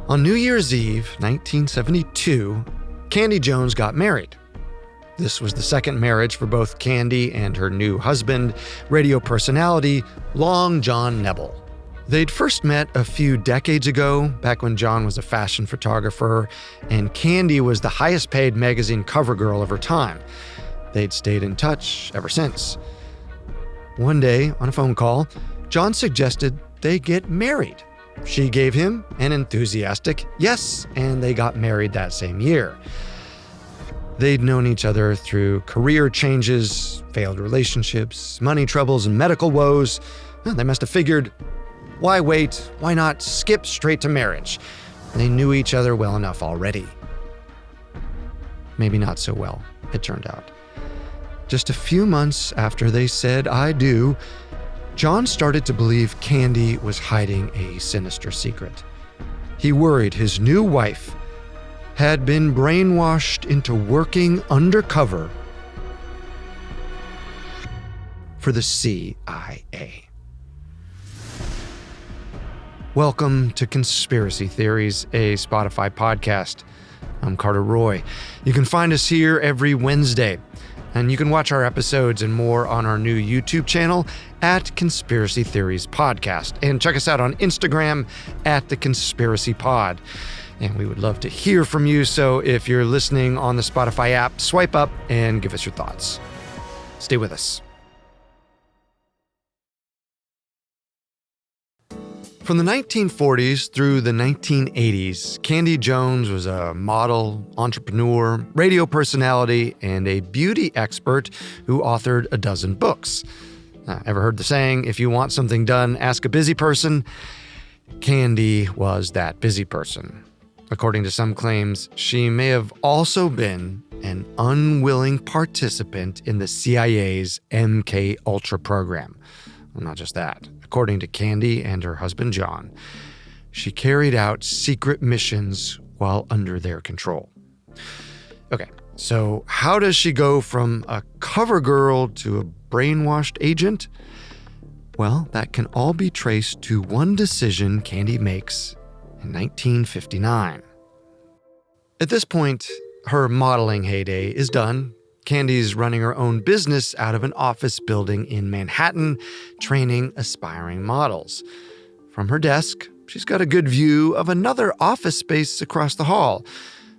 On New Year's Eve, 1972, Candy Jones got married. This was the second marriage for both Candy and her new husband, radio personality Long John Nebel. They'd first met a few decades ago, back when John was a fashion photographer and Candy was the highest paid magazine cover girl of her time. They'd stayed in touch ever since. One day, on a phone call, John suggested they get married. She gave him an enthusiastic yes, and they got married that same year. They'd known each other through career changes, failed relationships, money troubles, and medical woes. They must have figured, why wait? Why not skip straight to marriage? They knew each other well enough already. Maybe not so well, it turned out. Just a few months after they said I do, John started to believe Candy was hiding a sinister secret. He worried his new wife had been brainwashed into working undercover for the CIA. Welcome to Conspiracy Theories, a Spotify podcast. I'm Carter Roy. You can find us here every Wednesday, and you can watch our episodes and more on our new YouTube channel at Conspiracy Theories Podcast. And check us out on Instagram at The Conspiracy Pod. And we would love to hear from you, so if you're listening on the Spotify app, swipe up and give us your thoughts. Stay with us. From the 1940s through the 1980s, Candy Jones was a model, entrepreneur, radio personality, and a beauty expert who authored a dozen books. Ever heard the saying, if you want something done, ask a busy person? Candy was that busy person. According to some claims, she may have also been an unwilling participant in the CIA's MK Ultra program. Well, not just that. According to Candy and her husband John, she carried out secret missions while under their control. Okay, so how does she go from a cover girl to a brainwashed agent? Well, that can all be traced to one decision Candy makes in 1959. At this point, her modeling heyday is done. Candy's running her own business out of an office building in Manhattan, training aspiring models. From her desk, she's got a good view of another office space across the hall.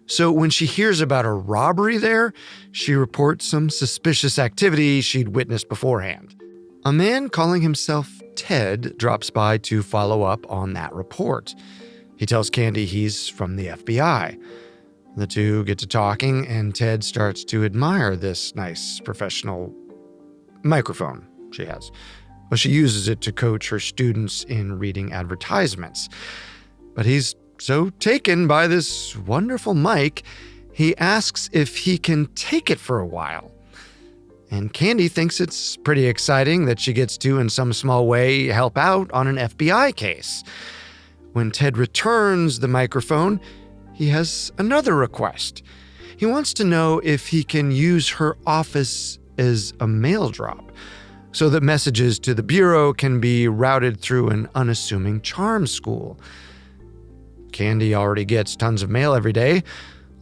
So when she hears about a robbery there, she reports some suspicious activity she'd witnessed beforehand. A man calling himself Ted drops by to follow up on that report. He tells Candy he's from the FBI. The two get to talking, and Ted starts to admire this nice professional microphone she has. Well, she uses it to coach her students in reading advertisements. But he's so taken by this wonderful mic, he asks if he can take it for a while. And Candy thinks it's pretty exciting that she gets to, in some small way, help out on an FBI case. When Ted returns the microphone, he has another request. He wants to know if he can use her office as a mail drop, so that messages to the bureau can be routed through an unassuming charm school. Candy already gets tons of mail every day.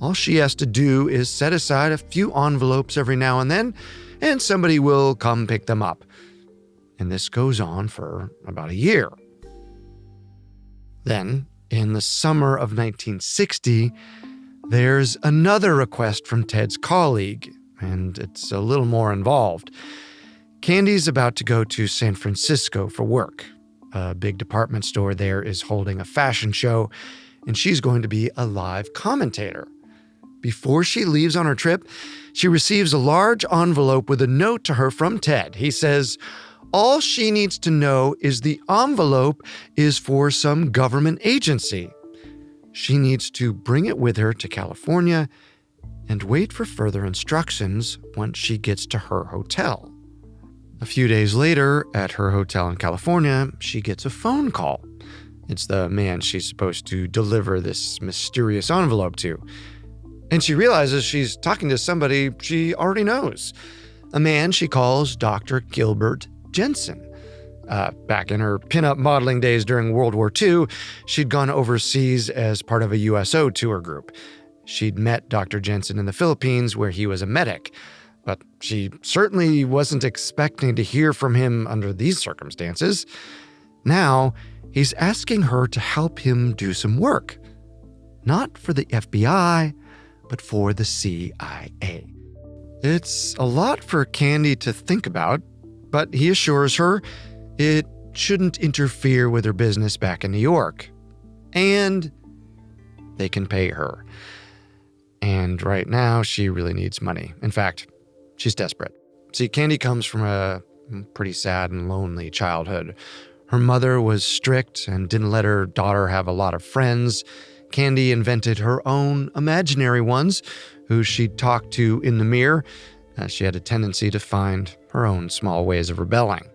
All she has to do is set aside a few envelopes every now and then, and somebody will come pick them up. And this goes on for about a year. Then, in the summer of 1960, there's another request from Ted's colleague, and it's a little more involved. Candy's about to go to San Francisco for work. A big department store there is holding a fashion show, and she's going to be a live commentator. Before she leaves on her trip, she receives a large envelope with a note to her from Ted. He says, all she needs to know is the envelope is for some government agency. She needs to bring it with her to California and wait for further instructions once she gets to her hotel. A few days later, at her hotel in California, she gets a phone call. It's the man she's supposed to deliver this mysterious envelope to. And she realizes she's talking to somebody she already knows. A man she calls Dr. Gilbert Jensen. Back in her pinup modeling days during World War II, she'd gone overseas as part of a USO tour group. She'd met Dr. Jensen in the Philippines, where he was a medic, but she certainly wasn't expecting to hear from him under these circumstances. Now, he's asking her to help him do some work. Not for the FBI, but for the CIA. It's a lot for Candy to think about, but he assures her it shouldn't interfere with her business back in New York. And they can pay her. And right now, she really needs money. In fact, she's desperate. See, Candy comes from a pretty sad and lonely childhood. Her mother was strict and didn't let her daughter have a lot of friends. Candy invented her own imaginary ones, who she'd talk to in the mirror, as she had a tendency to find her own small ways of rebelling.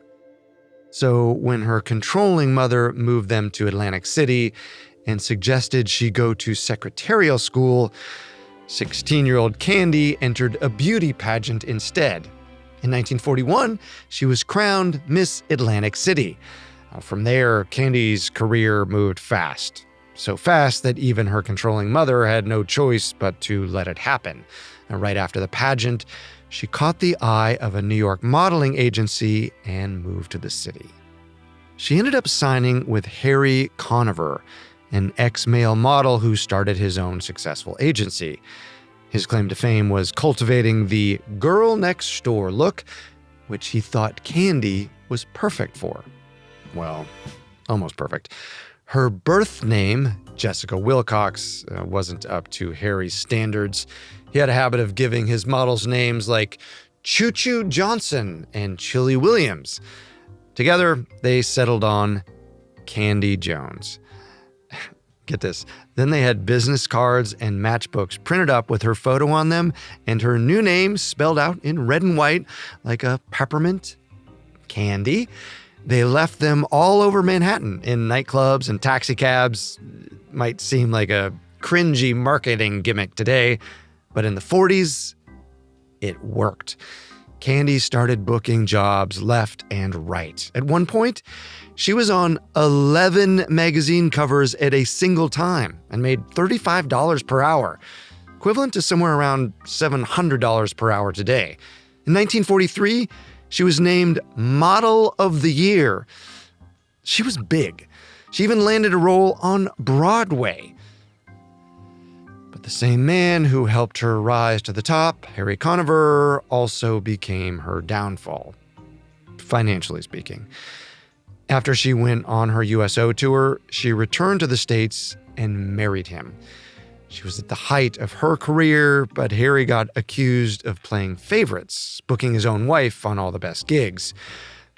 So when her controlling mother moved them to Atlantic City and suggested she go to secretarial school, 16-year-old Candy entered a beauty pageant instead. In 1941, she was crowned Miss Atlantic City. From there, Candy's career moved fast. So fast that even her controlling mother had no choice but to let it happen. Right after the pageant, she caught the eye of a New York modeling agency and moved to the city. She ended up signing with Harry Conover, an ex-male model who started his own successful agency. His claim to fame was cultivating the girl next door look, which he thought Candy was perfect for. Well, almost perfect. Her birth name, Jessica Wilcox, wasn't up to Harry's standards. He had a habit of giving his models names like Choo Choo Johnson and Chili Williams. Together, they settled on Candy Jones. Get this. Then they had business cards and matchbooks printed up with her photo on them and her new name spelled out in red and white like a peppermint candy. They left them all over Manhattan in nightclubs and taxicabs. Might seem like a cringy marketing gimmick today, but in the 40s, it worked. Candy started booking jobs left and right. At one point, she was on 11 magazine covers at a single time and made $35 per hour, equivalent to somewhere around $700 per hour today. In 1943, she was named Model of the Year. She was big. She even landed a role on Broadway. But the same man who helped her rise to the top, Harry Conover, also became her downfall, financially speaking. After she went on her USO tour, she returned to the States and married him. She was at the height of her career, but Harry got accused of playing favorites, booking his own wife on all the best gigs.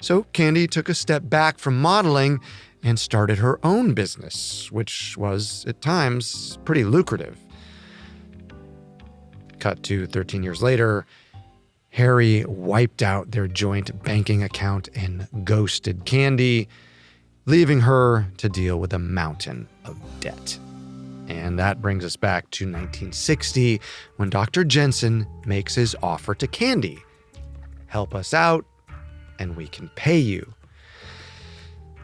So Candy took a step back from modeling and started her own business, which was, at times, pretty lucrative. Cut to 13 years later, Harry wiped out their joint banking account and ghosted Candy, leaving her to deal with a mountain of debt. And that brings us back to 1960, when Dr. Jensen makes his offer to Candy. Help us out, and we can pay you.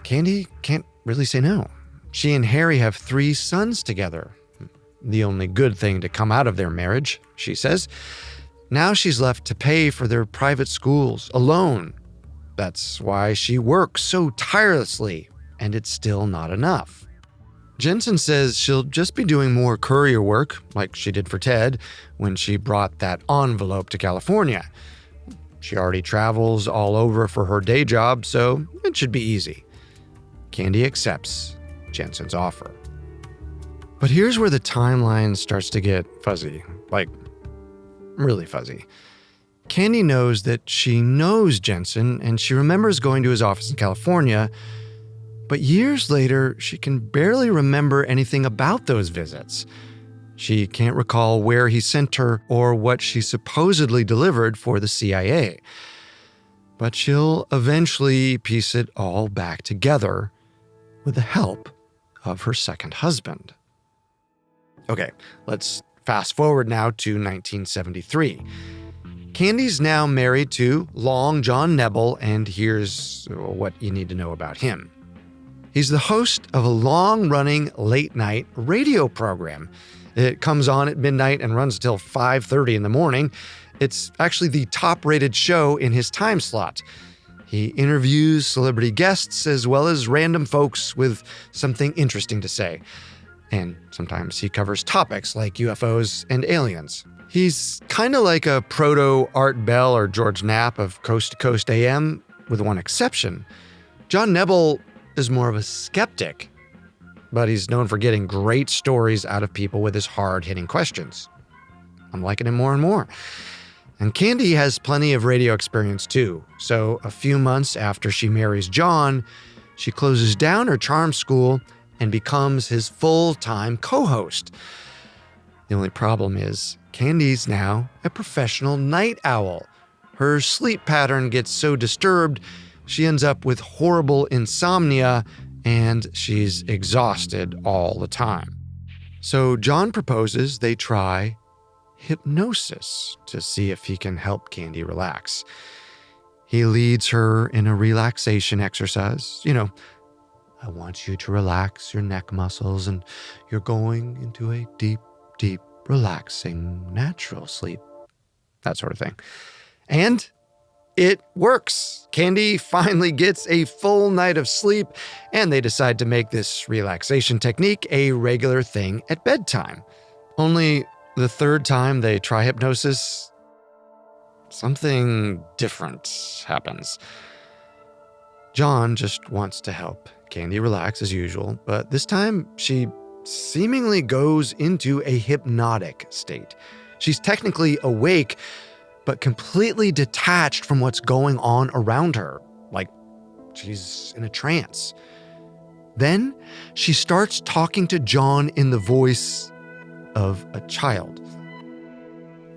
Candy can't really say no. She and Harry have 3 sons together. The only good thing to come out of their marriage, she says. Now she's left to pay for their private schools alone. That's why she works so tirelessly, and it's still not enough. Jensen says she'll just be doing more courier work, like she did for Ted, when she brought that envelope to California. She already travels all over for her day job, so it should be easy. Candy accepts Jensen's offer. But here's where the timeline starts to get fuzzy, like really fuzzy. Candy knows that she knows Jensen, and she remembers going to his office in California, but years later, she can barely remember anything about those visits. She can't recall where he sent her or what she supposedly delivered for the CIA. But she'll eventually piece it all back together with the help of her second husband. Okay, let's fast forward now to 1973. Candy's now married to Long John Nebel, and here's what you need to know about him. He's the host of a long-running late-night radio program. It comes on at midnight and runs until 5:30 in the morning. It's actually the top-rated show in his time slot. He interviews celebrity guests as well as random folks with something interesting to say. And sometimes he covers topics like UFOs and aliens. He's kind of like a proto-Art Bell or George Knapp of Coast to Coast AM, with one exception. John Nebel is more of a skeptic, but he's known for getting great stories out of people with his hard-hitting questions. I'm liking him more and more. And Candy has plenty of radio experience too, so a few months after she marries John, she closes down her charm school and becomes his full-time co-host. The only problem is, Candy's now a professional night owl. Her sleep pattern gets so disturbed, she ends up with horrible insomnia, and she's exhausted all the time. So John proposes they try hypnosis to see if he can help Candy relax. He leads her in a relaxation exercise. I want you to relax your neck muscles, and you're going into a deep, deep, relaxing, natural sleep. That sort of thing. And it works. Candy finally gets a full night of sleep, and they decide to make this relaxation technique a regular thing at bedtime. Only the third time they try hypnosis, something different happens. John just wants to help Candy relax as usual, but this time she seemingly goes into a hypnotic state. She's technically awake, but completely detached from what's going on around her, like she's in a trance. Then she starts talking to John in the voice of a child.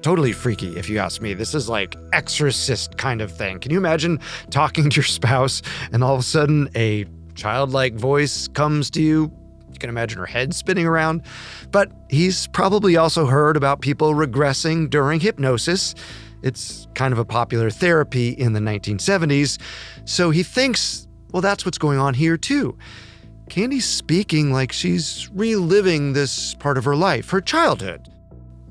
Totally freaky, if you ask me. This is like exorcist kind of thing. Can you imagine talking to your spouse and all of a sudden a childlike voice comes to you? You can imagine her head spinning around. But he's probably also heard about people regressing during hypnosis. It's kind of a popular therapy in the 1970s. So he thinks, well, that's what's going on here too. Candy's speaking like she's reliving this part of her life, her childhood.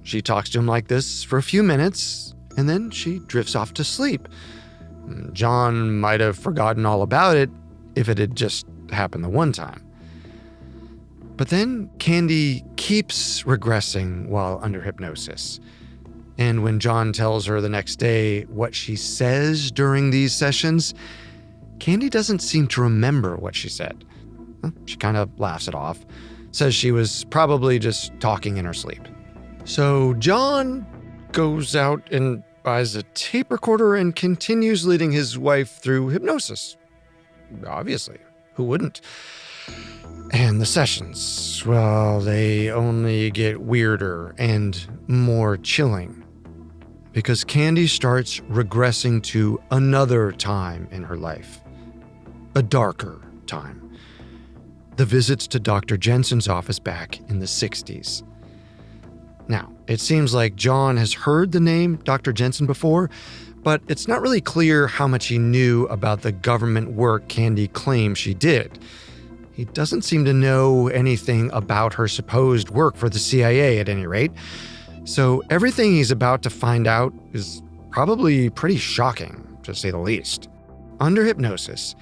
She talks to him like this for a few minutes, and then she drifts off to sleep. John might have forgotten all about it if it had just happened the one time. But then Candy keeps regressing while under hypnosis. And when John tells her the next day what she says during these sessions, Candy doesn't seem to remember what she said. She kind of laughs it off, says she was probably just talking in her sleep. So John goes out and buys a tape recorder and continues leading his wife through hypnosis. Obviously, who wouldn't? And the sessions, well, they only get weirder and more chilling, because Candy starts regressing to another time in her life, a darker time. The visits to Dr. Jensen's office back in the 60s. Now, it seems like John has heard the name Dr. Jensen before, but it's not really clear how much he knew about the government work Candy claims she did. He doesn't seem to know anything about her supposed work for the CIA at any rate, so everything he's about to find out is probably pretty shocking, to say the least. Under hypnosis,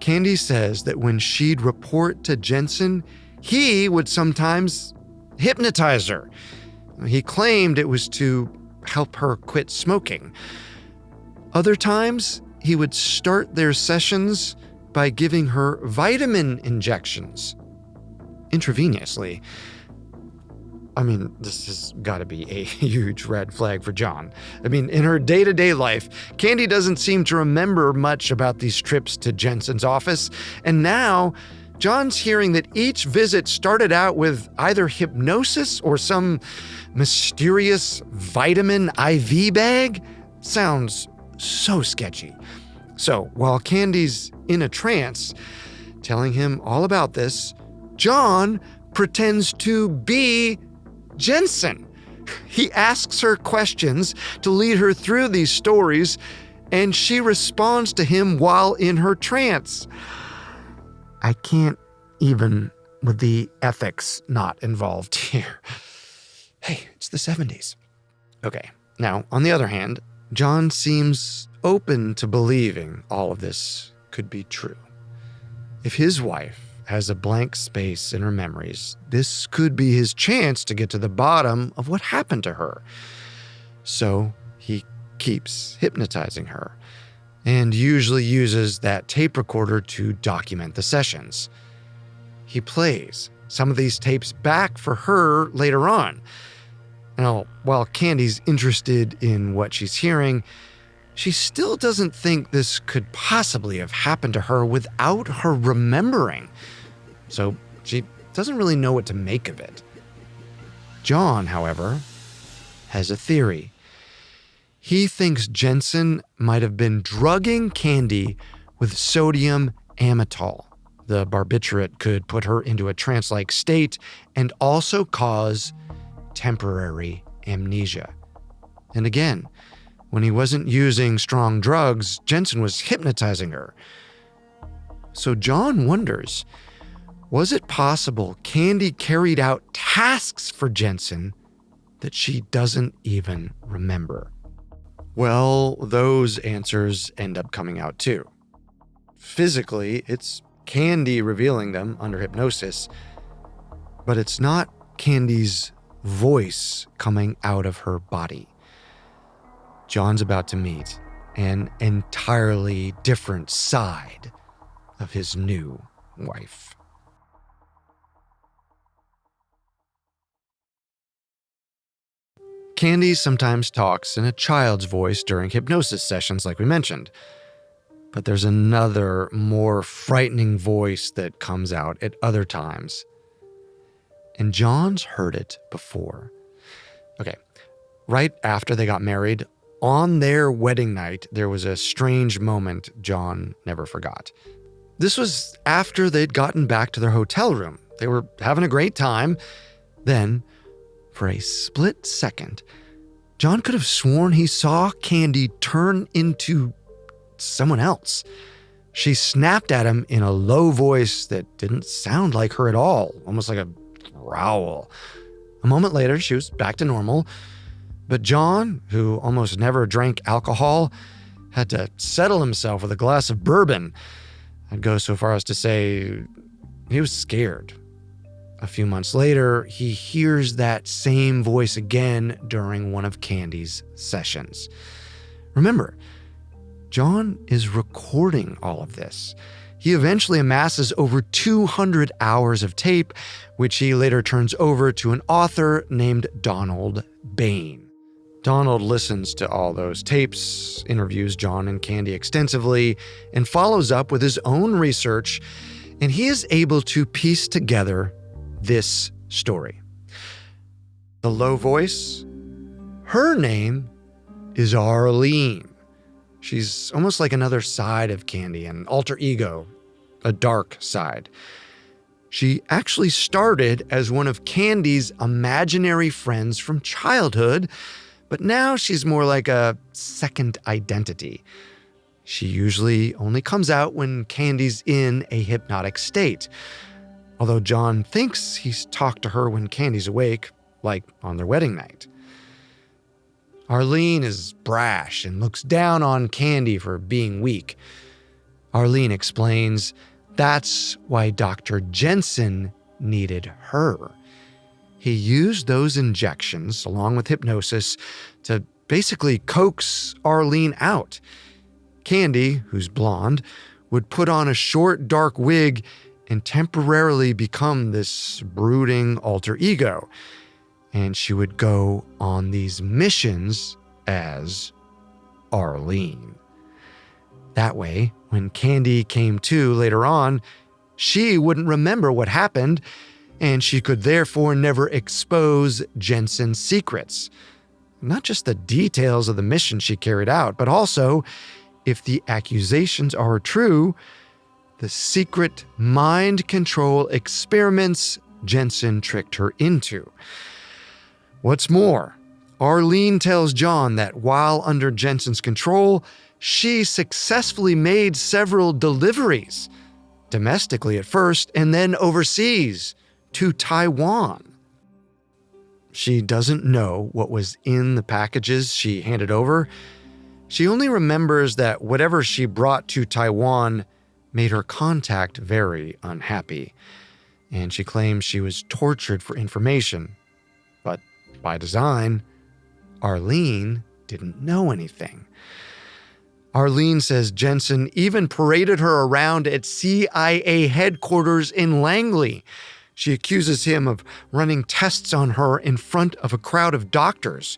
Candy says that when she'd report to Jensen, he would sometimes hypnotize her. He claimed it was to help her quit smoking. Other times, he would start their sessions by giving her vitamin injections intravenously. I mean, this has got to be a huge red flag for John. I mean, in her day-to-day life, Candy doesn't seem to remember much about these trips to Jensen's office, and now John's hearing that each visit started out with either hypnosis or some mysterious vitamin IV bag. Sounds so sketchy. So while Candy's in a trance, telling him all about this, John pretends to be Jensen. He asks her questions to lead her through these stories, and she responds to him while in her trance. I can't even with the ethics not involved here. Hey, it's the 70s. Okay, now, on the other hand, John seems open to believing all of this could be true. If his wife has a blank space in her memories, this could be his chance to get to the bottom of what happened to her. So he keeps hypnotizing her, and usually uses that tape recorder to document the sessions. He plays some of these tapes back for her later on. Now, while Candy's interested in what she's hearing, she still doesn't think this could possibly have happened to her without her remembering. So she doesn't really know what to make of it. John, however, has a theory. He thinks Jensen might have been drugging Candy with sodium amytal. The barbiturate could put her into a trance-like state and also cause temporary amnesia. And again, when he wasn't using strong drugs, Jensen was hypnotizing her. So John wonders, was it possible Candy carried out tasks for Jensen that she doesn't even remember? Well, those answers end up coming out too. Physically, it's Candy revealing them under hypnosis, but it's not Candy's voice coming out of her body. John's about to meet an entirely different side of his new wife. Candy sometimes talks in a child's voice during hypnosis sessions, like we mentioned. But there's another, more frightening voice that comes out at other times. And John's heard it before. Okay, right after they got married, on their wedding night, there was a strange moment John never forgot. This was after they'd gotten back to their hotel room. They were having a great time. Then, for a split second, John could have sworn he saw Candy turn into someone else. She snapped at him in a low voice that didn't sound like her at all, almost like a growl. A moment later, she was back to normal. But John, who almost never drank alcohol, had to settle himself with a glass of bourbon. I'd go so far as to say he was scared. A few months later, he hears that same voice again during one of Candy's sessions. Remember, John is recording all of this. He eventually amasses over 200 hours of tape, which he later turns over to an author named Donald Bain. Donald listens to all those tapes, interviews John and Candy extensively, and follows up with his own research, and he is able to piece together this story. The low voice, her name is Arlene. She's almost like another side of Candy, an alter ego, a dark side. She actually started as one of Candy's imaginary friends from childhood, but now she's more like a second identity. She usually only comes out when Candy's in a hypnotic state, although John thinks he's talked to her when Candy's awake, like on their wedding night. Arlene is brash and looks down on Candy for being weak. Arlene explains that's why Dr. Jensen needed her. He used those injections, along with hypnosis, to basically coax Arlene out. Candy, who's blonde, would put on a short, dark wig and temporarily become this brooding alter ego. And she would go on these missions as Arlene. That way, when Candy came to later on, she wouldn't remember what happened, and she could therefore never expose Jensen's secrets. Not just the details of the mission she carried out, but also, if the accusations are true, the secret mind control experiments Jensen tricked her into. What's more, Arlene tells John that while under Jensen's control, she successfully made several deliveries, domestically at first and then overseas to Taiwan. She doesn't know what was in the packages she handed over. She only remembers that whatever she brought to Taiwan made her contact very unhappy, and she claims she was tortured for information. But by design, Arlene didn't know anything. Arlene says Jensen even paraded her around at CIA headquarters in Langley. She accuses him of running tests on her in front of a crowd of doctors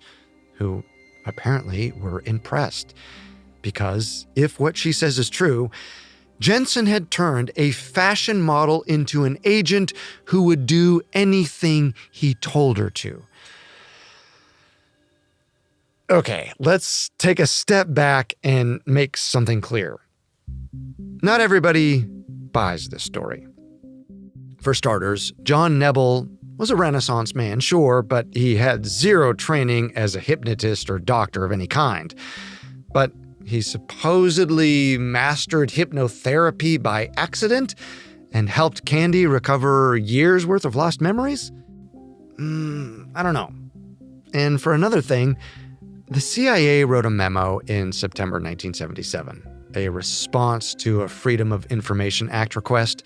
who apparently were impressed. Because if what she says is true, Jensen had turned a fashion model into an agent who would do anything he told her to. Okay, let's take a step back and make something clear. Not everybody buys this story. For starters, John Nebel was a Renaissance man, sure, but he had zero training as a hypnotist or doctor of any kind. But he supposedly mastered hypnotherapy by accident and helped Candy recover years' worth of lost memories? I don't know. And for another thing, the CIA wrote a memo in September 1977, a response to a Freedom of Information Act request.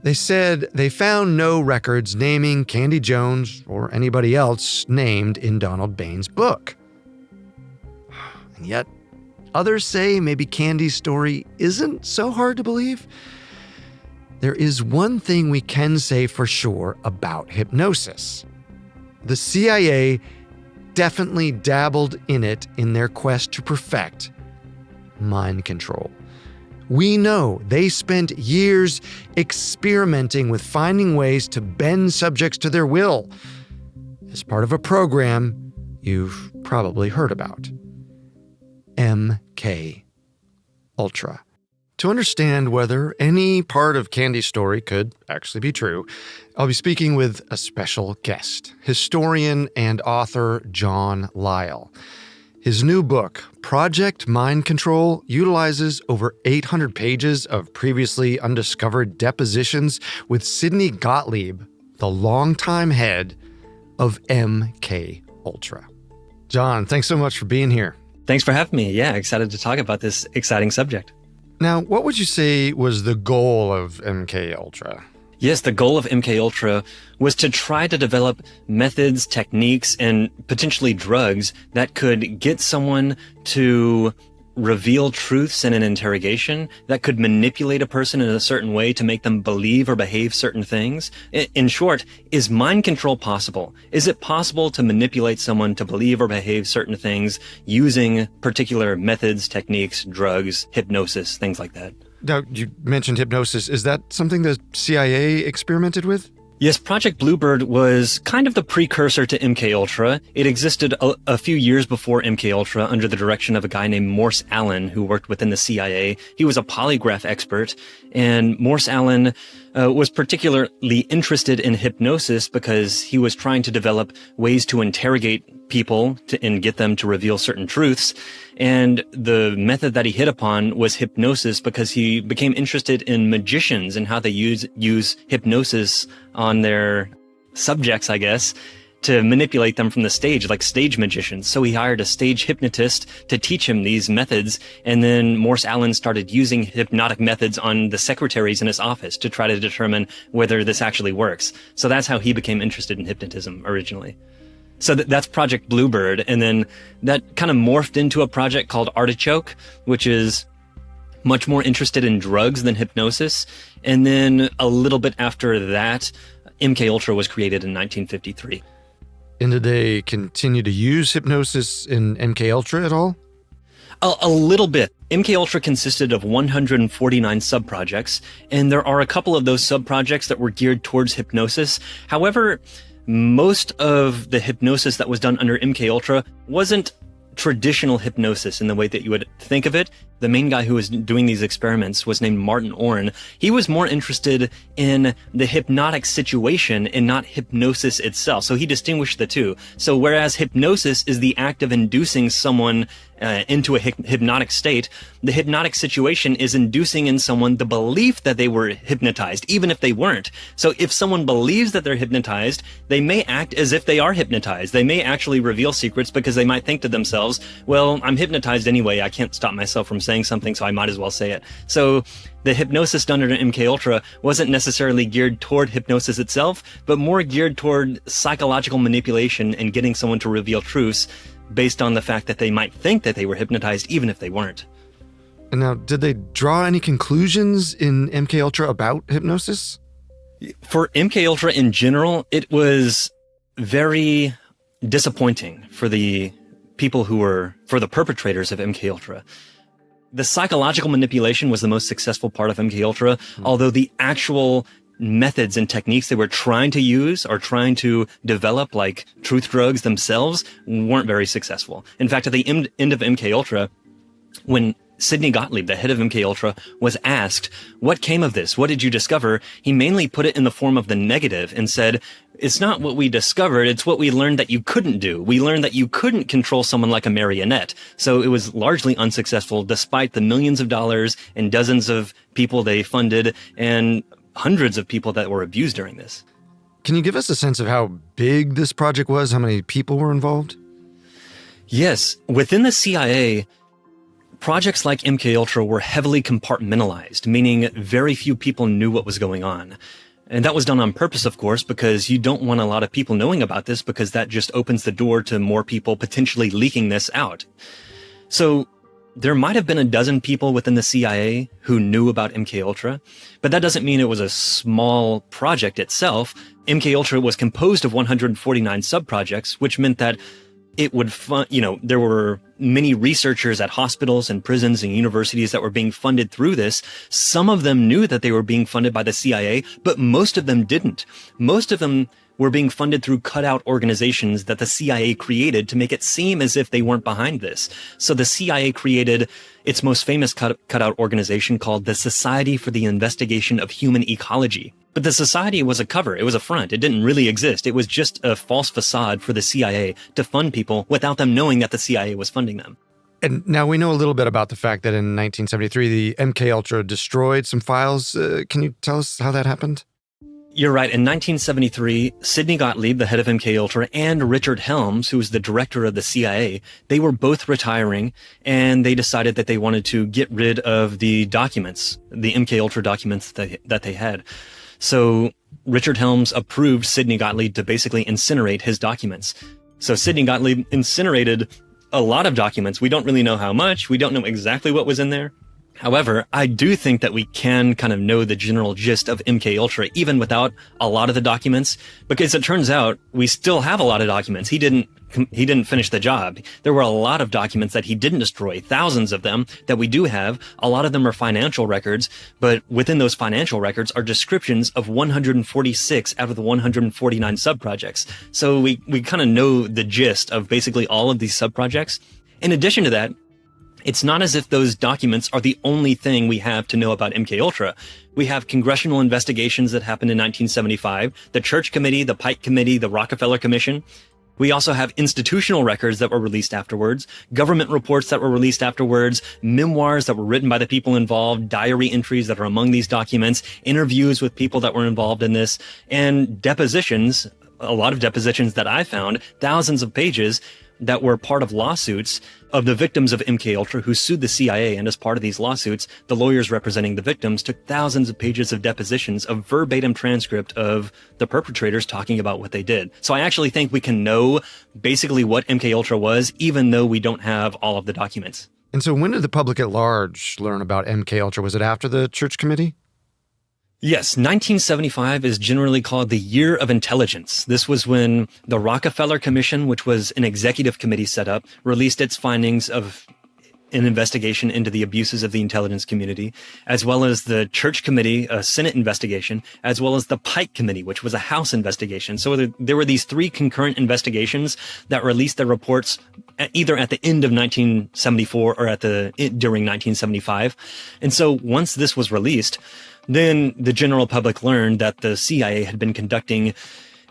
They said they found no records naming Candy Jones or anybody else named in Donald Bain's book. And yet, others say maybe Candy's story isn't so hard to believe. There is one thing we can say for sure about hypnosis. The CIA definitely dabbled in it in their quest to perfect mind control. We know they spent years experimenting with finding ways to bend subjects to their will as part of a program you've probably heard about. MK Ultra. To understand whether any part of Candy's story could actually be true, I'll be speaking with a special guest, historian and author John Lyle. His new book, Project Mind Control, utilizes over 800 pages of previously undiscovered depositions with Sidney Gottlieb, the longtime head of MK Ultra. John, thanks so much for being here. Thanks for having me. Yeah, excited to talk about this exciting subject. Now, what would you say was the goal of MK Ultra? Yes, the goal of MK Ultra was to try to develop methods, techniques, and potentially drugs that could get someone to reveal truths in an interrogation, that could manipulate a person in a certain way to make them believe or behave certain things. In short, is mind control possible? Is it possible to manipulate someone to believe or behave certain things using particular methods, techniques, drugs, hypnosis, things like that? Now, you mentioned hypnosis. Is that something the CIA experimented with? Yes, Project Bluebird was kind of the precursor to MK Ultra. It existed a few years before MK Ultra under the direction of a guy named Morse Allen, who worked within the CIA. He was a polygraph expert, and Morse Allen was particularly interested in hypnosis because he was trying to develop ways to interrogate people and get them to reveal certain truths. And the method that he hit upon was hypnosis because he became interested in magicians and how they use hypnosis on their subjects, I guess, to manipulate them from the stage, like stage magicians. So he hired a stage hypnotist to teach him these methods. And then Morse Allen started using hypnotic methods on the secretaries in his office to try to determine whether this actually works. So that's how he became interested in hypnotism originally. So that's Project Bluebird. And then that kind of morphed into a project called Artichoke, which is much more interested in drugs than hypnosis. And then a little bit after that, MK Ultra was created in 1953. And did they continue to use hypnosis in MK Ultra at all? A little bit. MK Ultra consisted of 149 subprojects, and there are a couple of those subprojects that were geared towards hypnosis. However, most of the hypnosis that was done under MK Ultra wasn't traditional hypnosis in the way that you would think of it. the main guy who was doing these experiments was named Martin Orne. He was more interested in the hypnotic situation and not hypnosis itself. So he distinguished the two. So whereas hypnosis is the act of inducing someone into a hypnotic state, the hypnotic situation is inducing in someone the belief that they were hypnotized, even if they weren't. So if someone believes that they're hypnotized, they may act as if they are hypnotized. They may actually reveal secrets because they might think to themselves, well, I'm hypnotized anyway. I can't stop myself from saying something, so I might as well say it. So the hypnosis done under MKUltra wasn't necessarily geared toward hypnosis itself, but more geared toward psychological manipulation and getting someone to reveal truths based on the fact that they might think that they were hypnotized, even if they weren't. And now, did they draw any conclusions in MKUltra about hypnosis? For MKUltra in general, it was very disappointing for the people for the perpetrators of MKUltra. The psychological manipulation was the most successful part of MKUltra, although the actual methods and techniques they were trying to use or trying to develop, like truth drugs themselves, weren't very successful. In fact, at the end of MKUltra, when Sidney Gottlieb, the head of MKUltra, was asked, what came of this? What did you discover? He mainly put it in the form of the negative and said, it's not what we discovered, it's what we learned that you couldn't do. We learned that you couldn't control someone like a marionette. So it was largely unsuccessful despite the millions of dollars and dozens of people they funded and hundreds of people that were abused during this. Can you give us a sense of how big this project was? How many people were involved? Yes. Within the CIA, projects like MKUltra were heavily compartmentalized, meaning very few people knew what was going on. And that was done on purpose, of course, because you don't want a lot of people knowing about this, because that just opens the door to more people potentially leaking this out. So there might have been a dozen people within the CIA who knew about MKUltra, but that doesn't mean it was a small project itself. MKUltra was composed of 149 subprojects, which meant that it would there were many researchers at hospitals and prisons and universities that were being funded through this. Some of them knew that they were being funded by the CIA, but most of them didn't. Most of them were being funded through cutout organizations that the CIA created to make it seem as if they weren't behind this. So the CIA created its most famous cutout organization called the Society for the Investigation of Human Ecology. But the society was a cover. It was a front. It didn't really exist. It was just a false facade for the CIA to fund people without them knowing that the CIA was funding them. And now we know a little bit about the fact that in 1973, the MKUltra destroyed some files. Can you tell us how that happened? You're right. In 1973, Sidney Gottlieb, the head of MKUltra, and Richard Helms, who was the director of the CIA, they were both retiring, and they decided that they wanted to get rid of the documents, the MKUltra documents that they had. So Richard Helms approved Sidney Gottlieb to basically incinerate his documents. So Sidney Gottlieb incinerated a lot of documents. We don't really know how much. We don't know exactly what was in there. However, I do think that we can kind of know the general gist of MKUltra even without a lot of the documents, because it turns out we still have a lot of documents. He didn't finish the job. There were a lot of documents that he didn't destroy, thousands of them that we do have. A lot of them are financial records, but within those financial records are descriptions of 146 out of the 149 subprojects. So we kind of know the gist of basically all of these subprojects. In addition to that, it's not as if those documents are the only thing we have to know about MKUltra. We have congressional investigations that happened in 1975, the Church Committee, the Pike Committee, the Rockefeller Commission. We also have institutional records that were released afterwards, government reports that were released afterwards, memoirs that were written by the people involved, diary entries that are among these documents, interviews with people that were involved in this, and depositions, a lot of depositions that I found, thousands of pages that were part of lawsuits of the victims of MKUltra who sued the CIA. And as part of these lawsuits, the lawyers representing the victims took thousands of pages of depositions, of verbatim transcript of the perpetrators talking about what they did. So I actually think we can know basically what MKUltra was, even though we don't have all of the documents. And so when did the public at large learn about MKUltra? Was it after the Church Committee? Yes, 1975 is generally called the Year of Intelligence. This was when the Rockefeller Commission, which was an executive committee set up, released its findings of an investigation into the abuses of the intelligence community, as well as the Church Committee, a Senate investigation, as well as the Pike Committee, which was a House investigation. So there were these three concurrent investigations that released their reports either at the end of 1974 or during 1975. And so once this was released, then the general public learned that the CIA had been conducting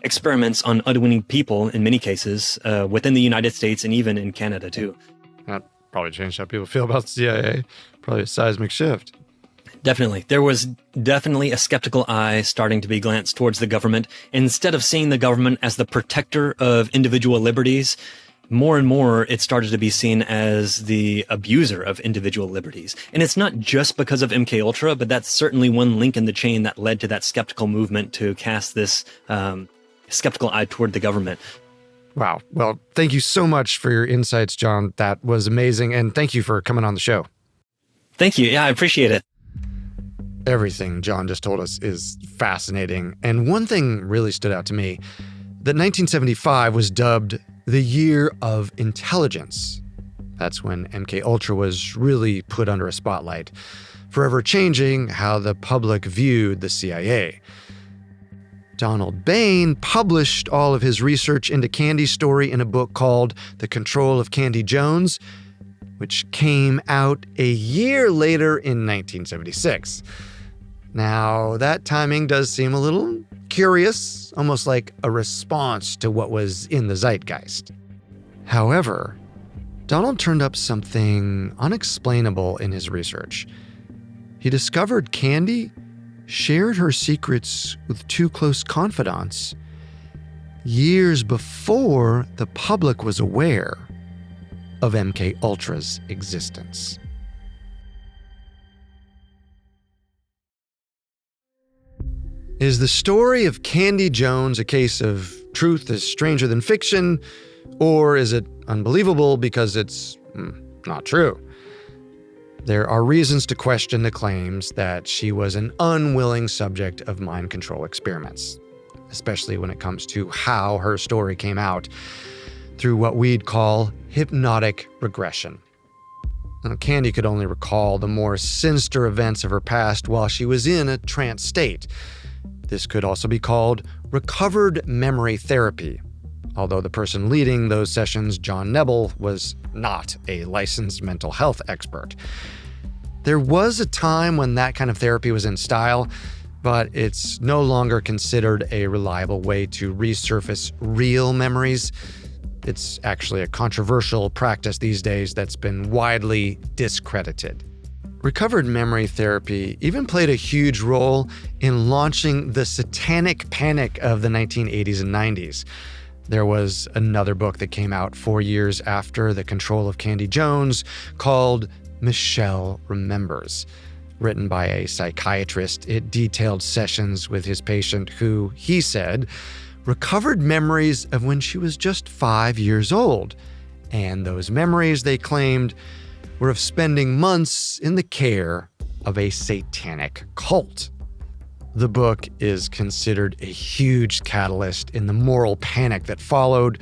experiments on unwitting people, in many cases, within the United States and even in Canada, too. That probably changed how people feel about the CIA. Probably a seismic shift. Definitely. There was definitely a skeptical eye starting to be glanced towards the government. Instead of seeing the government as the protector of individual liberties, more and more it started to be seen as the abuser of individual liberties. And it's not just because of MKUltra, but that's certainly one link in the chain that led to that skeptical movement to cast this skeptical eye toward the government. Wow. Well, thank you so much for your insights, John. That was amazing. And thank you for coming on the show. Thank you. Yeah, I appreciate it. Everything John just told us is fascinating. And one thing really stood out to me, that 1975 was dubbed the Year of Intelligence. That's when MKUltra was really put under a spotlight, forever changing how the public viewed the CIA. Donald Bain published all of his research into Candy's story in a book called The Control of Candy Jones, which came out a year later in 1976. Now, that timing does seem a little curious, almost like a response to what was in the zeitgeist. However, Donald turned up something unexplainable in his research. He discovered Candy shared her secrets with two close confidants years before the public was aware of MKUltra's existence. Is the story of Candy Jones a case of truth is stranger than fiction, or is it unbelievable because it's not true? There are reasons to question the claims that she was an unwilling subject of mind control experiments, especially when it comes to how her story came out through what we'd call hypnotic regression. Now, Candy could only recall the more sinister events of her past while she was in a trance state. This could also be called recovered memory therapy, although the person leading those sessions, John Nebel, was not a licensed mental health expert. There was a time when that kind of therapy was in style, but it's no longer considered a reliable way to resurface real memories. It's actually a controversial practice these days that's been widely discredited. Recovered memory therapy even played a huge role in launching the satanic panic of the 1980s and 90s. There was another book that came out 4 years after The Control of Candy Jones called Michelle Remembers. Written by a psychiatrist, it detailed sessions with his patient who, he said, recovered memories of when she was just 5 years old. And those memories, they claimed, were of spending months in the care of a satanic cult. The book is considered a huge catalyst in the moral panic that followed,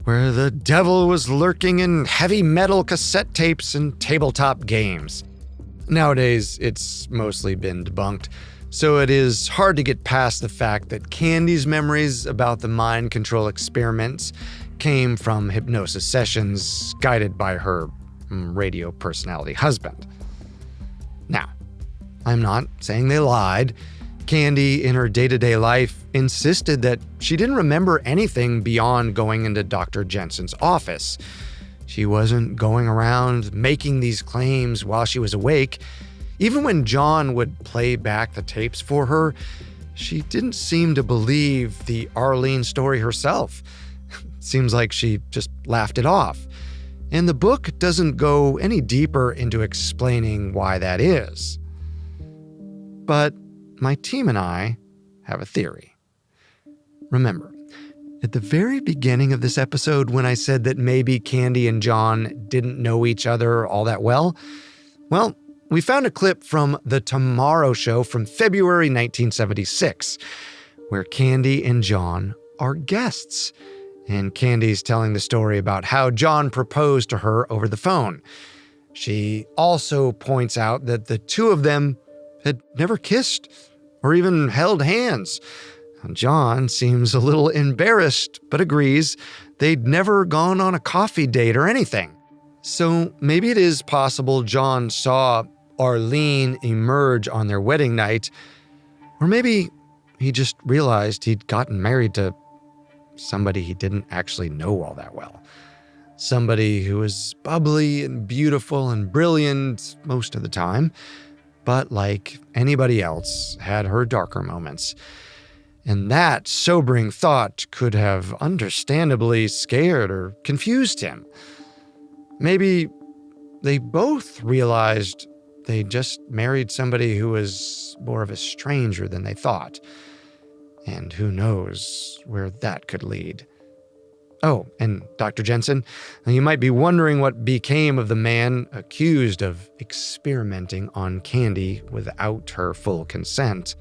where the devil was lurking in heavy metal cassette tapes and tabletop games. Nowadays, it's mostly been debunked, so it is hard to get past the fact that Candy's memories about the mind control experiments came from hypnosis sessions guided by her radio personality husband. Now, I'm not saying they lied. Candy, in her day-to-day life, insisted that she didn't remember anything beyond going into Dr. Jensen's office. She wasn't going around making these claims while she was awake. Even when John would play back the tapes for her, she didn't seem to believe the Arlene story herself. Seems like she just laughed it off. And the book doesn't go any deeper into explaining why that is. But my team and I have a theory. Remember, at the very beginning of this episode when I said that maybe Candy and John didn't know each other all that well? Well, we found a clip from The Tomorrow Show from February 1976, where Candy and John are guests. And Candy's telling the story about how John proposed to her over the phone. She also points out that the two of them had never kissed or even held hands. John seems a little embarrassed, but agrees they'd never gone on a coffee date or anything. So maybe it is possible John saw Arlene emerge on their wedding night, or maybe he just realized he'd gotten married to somebody he didn't actually know all that well. Somebody who was bubbly and beautiful and brilliant most of the time, but like anybody else, had her darker moments. And that sobering thought could have understandably scared or confused him. Maybe they both realized they just married somebody who was more of a stranger than they thought. And who knows where that could lead. Oh, and Dr. Jensen, you might be wondering what became of the man accused of experimenting on Candy without her full consent.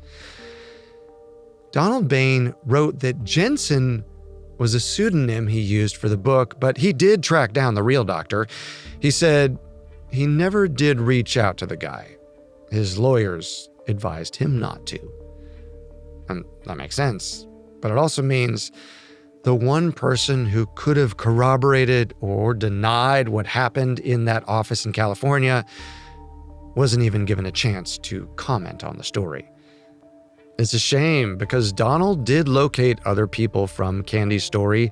Donald Bain wrote that Jensen was a pseudonym he used for the book, but he did track down the real doctor. He said he never did reach out to the guy. His lawyers advised him not to. And that makes sense, but it also means the one person who could have corroborated or denied what happened in that office in California wasn't even given a chance to comment on the story. It's a shame because Donald did locate other people from Candy's story,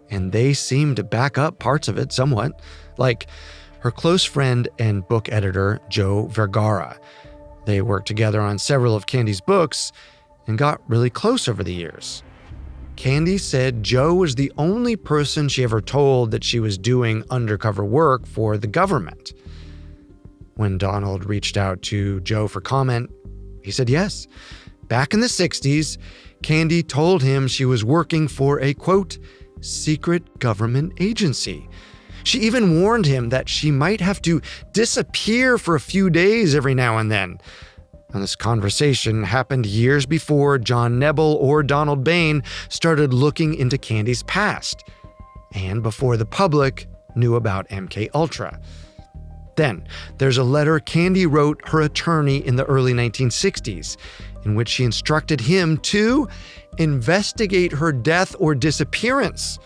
and they seemed to back up parts of it somewhat, like her close friend and book editor, Joe Vergara. They worked together on several of Candy's books and got really close over the years. Candy said Joe was the only person she ever told that she was doing undercover work for the government. When Donald reached out to Joe for comment, he said yes. Back in the 60s, Candy told him she was working for a, quote, secret government agency. She even warned him that she might have to disappear for a few days every now and then. And this conversation happened years before John Nebel or Donald Bain started looking into Candy's past, and before the public knew about MKUltra. Then, there's a letter Candy wrote her attorney in the early 1960s, in which she instructed him to investigate her death or disappearance.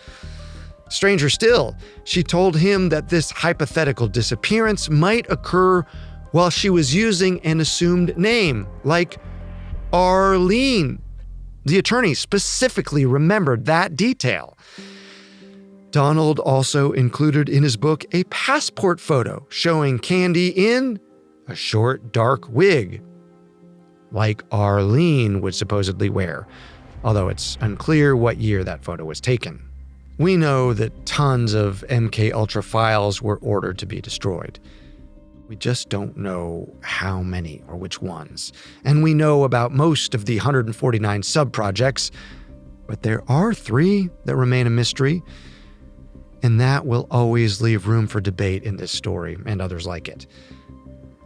Stranger still, she told him that this hypothetical disappearance might occur while she was using an assumed name, like Arlene. The attorney specifically remembered that detail. Donald also included in his book a passport photo showing Candy in a short, dark wig, like Arlene would supposedly wear, although it's unclear what year that photo was taken. We know that tons of MKUltra files were ordered to be destroyed. We just don't know how many or which ones. And we know about most of the 149 sub-projects, but there are 3 that remain a mystery, and that will always leave room for debate in this story and others like it.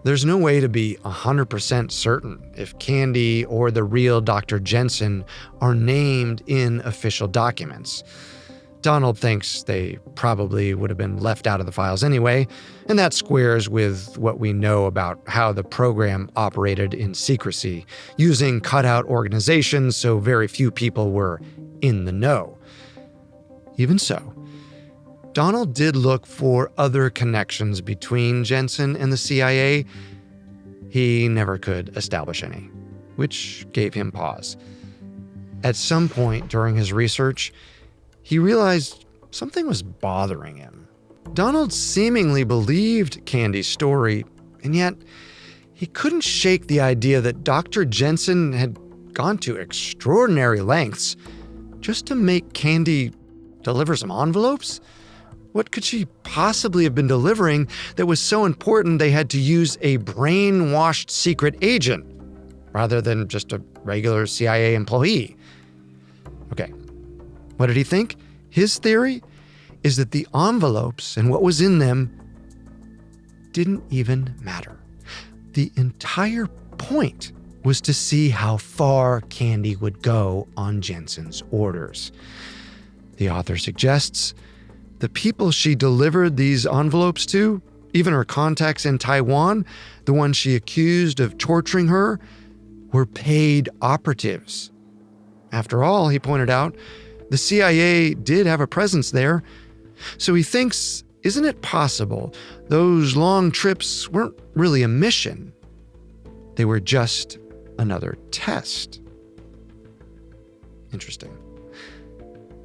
There's no way to be 100% certain if Candy or the real Dr. Jensen are named in official documents. Donald thinks they probably would have been left out of the files anyway, and that squares with what we know about how the program operated in secrecy, using cutout organizations so very few people were in the know. Even so, Donald did look for other connections between Jensen and the CIA. He never could establish any, which gave him pause. At some point during his research, he realized something was bothering him. Donald seemingly believed Candy's story, and yet he couldn't shake the idea that Dr. Jensen had gone to extraordinary lengths just to make Candy deliver some envelopes. What could she possibly have been delivering that was so important they had to use a brainwashed secret agent rather than just a regular CIA employee? Okay. What did he think? His theory is that the envelopes and what was in them didn't even matter. The entire point was to see how far Candy would go on Jensen's orders. The author suggests the people she delivered these envelopes to Even her contacts in Taiwan, the ones she accused of torturing her, were paid operatives. After all, he pointed out, the CIA did have a presence there. So he thinks, isn't it possible those long trips weren't really a mission? They were just another test. Interesting.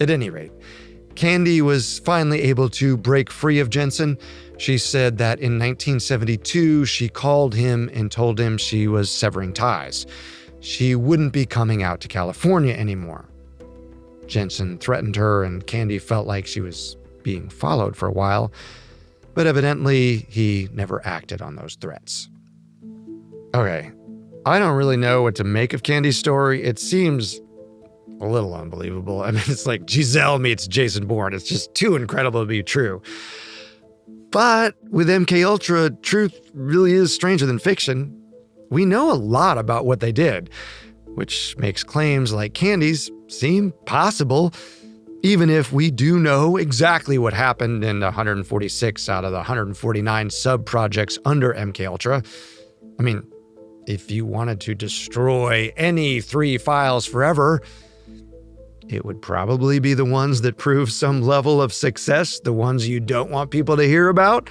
At any rate, Candy was finally able to break free of Jensen. She said that in 1972, she called him and told him she was severing ties. She wouldn't be coming out to California anymore. Jensen threatened her, and Candy felt like she was being followed for a while, but evidently he never acted on those threats. Okay, I don't really know what to make of Candy's story. It seems a little unbelievable. I mean, it's like Giselle meets Jason Bourne. It's just too incredible to be true. But with MKUltra, truth really is stranger than fiction. We know a lot about what they did, which makes claims like Candy's seem possible, even if we do know exactly what happened in 146 out of the 149 sub-projects under MKUltra. I mean, if you wanted to destroy any 3 files forever, it would probably be the ones that prove some level of success, the ones you don't want people to hear about.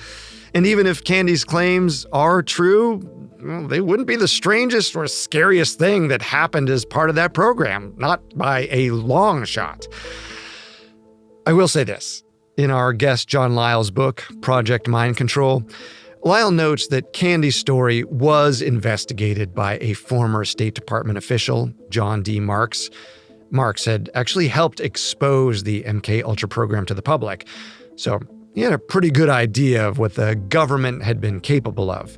And even if Candy's claims are true, well, they wouldn't be the strangest or scariest thing that happened as part of that program, not by a long shot. I will say this. In our guest John Lyle's book, Project Mind Control, Lyle notes that Candy's story was investigated by a former State Department official, John D. Marks. Marks had actually helped expose the MKUltra program to the public, so he had a pretty good idea of what the government had been capable of.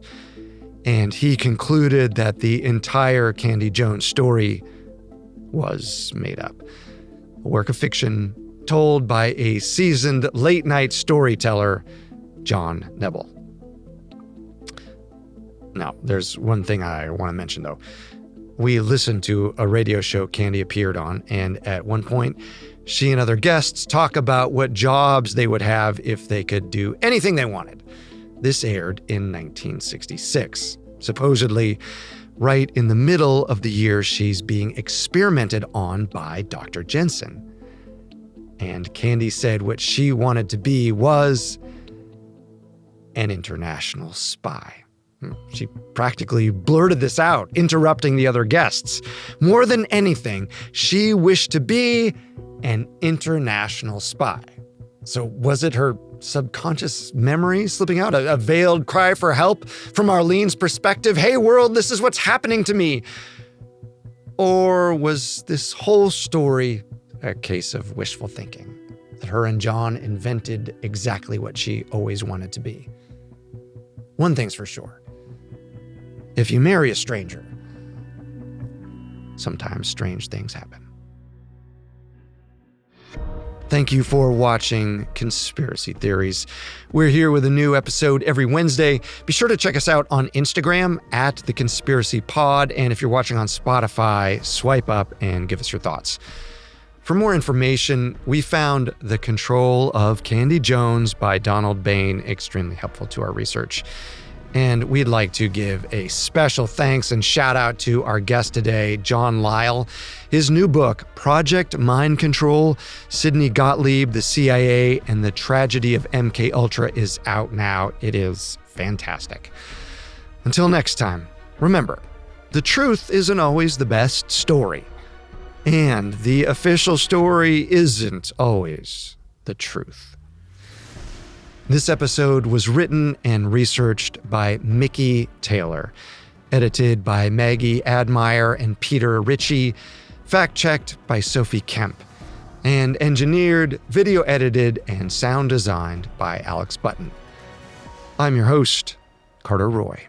And he concluded that the entire Candy Jones story was made up. A work of fiction told by a seasoned late-night storyteller, John Nebel. Now, there's one thing I want to mention, though. We listened to a radio show Candy appeared on, and at one point, she and other guests talk about what jobs they would have if they could do anything they wanted. This aired in 1966, supposedly right in the middle of the year she's being experimented on by Dr. Jensen. And Candy said what she wanted to be was an international spy. She practically blurted this out, interrupting the other guests. More than anything, she wished to be an international spy. So was it her subconscious memory slipping out? A veiled cry for help from Arlene's perspective? Hey world, this is what's happening to me. Or was this whole story a case of wishful thinking? That her and John invented exactly what she always wanted to be? One thing's for sure. If you marry a stranger, sometimes strange things happen. Thank you for watching Conspiracy Theories. We're here with a new episode every Wednesday. Be sure to check us out on Instagram @TheConspiracyPod. And if you're watching on Spotify, swipe up and give us your thoughts. For more information, we found The Control of Candy Jones by Donald Bain extremely helpful to our research. And we'd like to give a special thanks and shout out to our guest today, John Lyle. His new book, Project Mind Control, Sidney Gottlieb, the CIA, and the Tragedy of MKUltra is out now. It is fantastic. Until next time, remember, the truth isn't always the best story. And the official story isn't always the truth. This episode was written and researched by Mickey Taylor, edited by Maggie Admire and Peter Ritchie, fact-checked by Sophie Kemp, and engineered, video edited, and sound designed by Alex Button. I'm your host, Carter Roy.